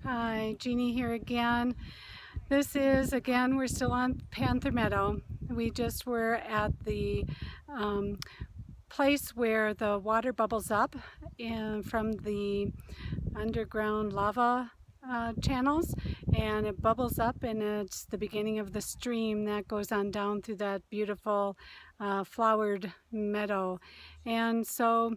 Hi, Jeannie here again. This is, again, we're still on Panther Meadow. We just were at the um, place where the water bubbles up from the underground lava channels, and it bubbles up, and it's the beginning of the stream that goes on down through that beautiful flowered meadow. And so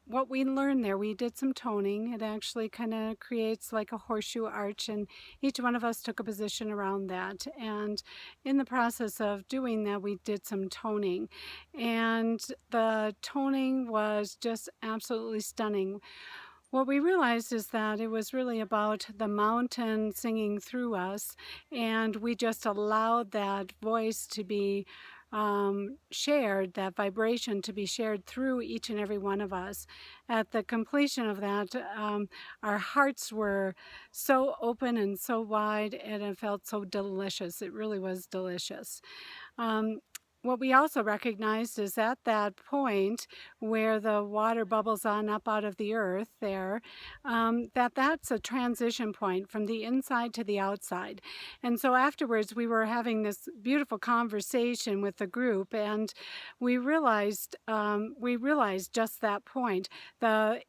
what we learned there, we did some toning. It actually kind of creates like a horseshoe arch, and each one of us took a position around that. And in the process of doing that, we did some toning, and the toning was just absolutely stunning. What we realized is that it was really about the mountain singing through us, and we just allowed that voice to be shared, that vibration to be shared through each and every one of us. At the completion of that, our hearts were so open and so wide, and it felt so delicious. It really was delicious. Um, what we also recognized is at that point where the water bubbles on up out of the earth there, that's a transition point from the inside to the outside. And so afterwards we were having this beautiful conversation with the group, and we realized just that point. The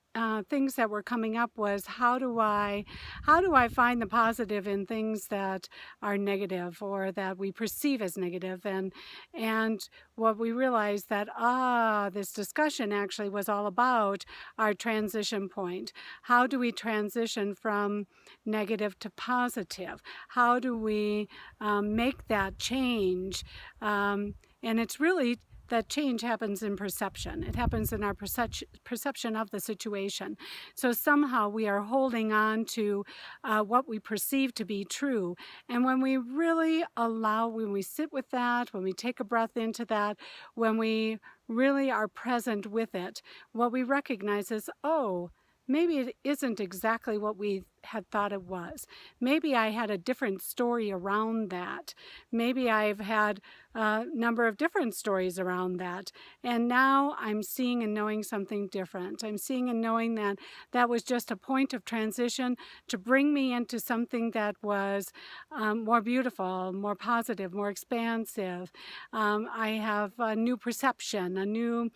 things that were coming up was how do I find the positive in things that are negative or that we perceive as negative. And what we realized that this discussion actually was all about our transition point. How do we transition from negative to positive? How do we make that change? And it's really, that change happens in perception. It happens in our perception of the situation. So somehow we are holding on to what we perceive to be true. And when we really allow, when we sit with that, when we take a breath into that, when we really are present with it, what we recognize is, oh, maybe it isn't exactly what we had thought it was. Maybe I had a different story around that. Maybe I've had a number of different stories around that. And now I'm seeing and knowing something different. I'm seeing and knowing that that was just a point of transition to bring me into something that was more beautiful, more positive, more expansive. I have a new perception, a new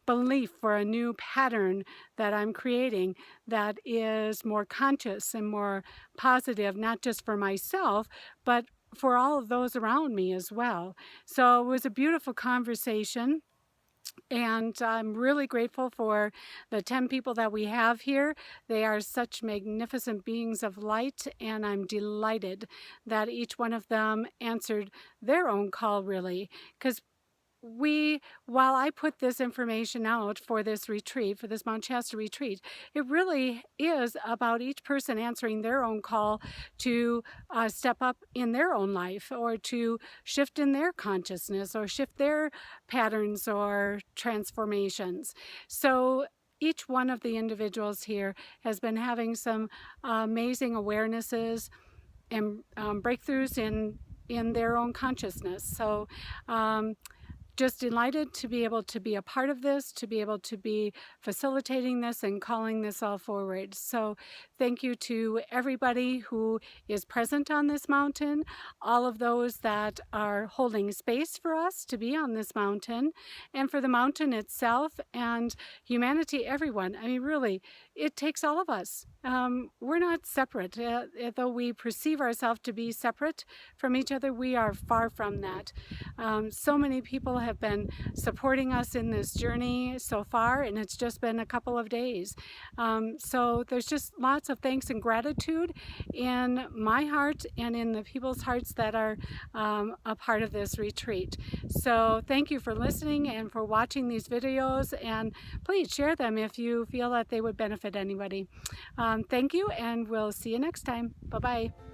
belief for a new pattern that I'm creating that is more conscious and more positive, not just for myself, but for all of those around me as well. So it was a beautiful conversation. And I'm really grateful for the 10 people that we have here. They are such magnificent beings of light, and I'm delighted that each one of them answered their own call, really, because while I put this information out for this retreat, for this Mount Shasta retreat, it really is about each person answering their own call to step up in their own life, or to shift in their consciousness, or shift their patterns or transformations. So each one of the individuals here has been having some amazing awarenesses and breakthroughs in their own consciousness. So just delighted to be able to be a part of this, to be able to be facilitating this and calling this all forward. So thank you to everybody who is present on this mountain, all of those that are holding space for us to be on this mountain, and for the mountain itself and humanity, everyone. I mean, really, it takes all of us. We're not separate. Though we perceive ourselves to be separate from each other, we are far from that. So many people have been supporting us in this journey so far, and it's just been a couple of days. So there's just lots of thanks and gratitude in my heart and in the people's hearts that are a part of this retreat. So thank you for listening and for watching these videos, and please share them if you feel that they would benefit anybody. Thank you, and we'll see you next time. Bye-bye.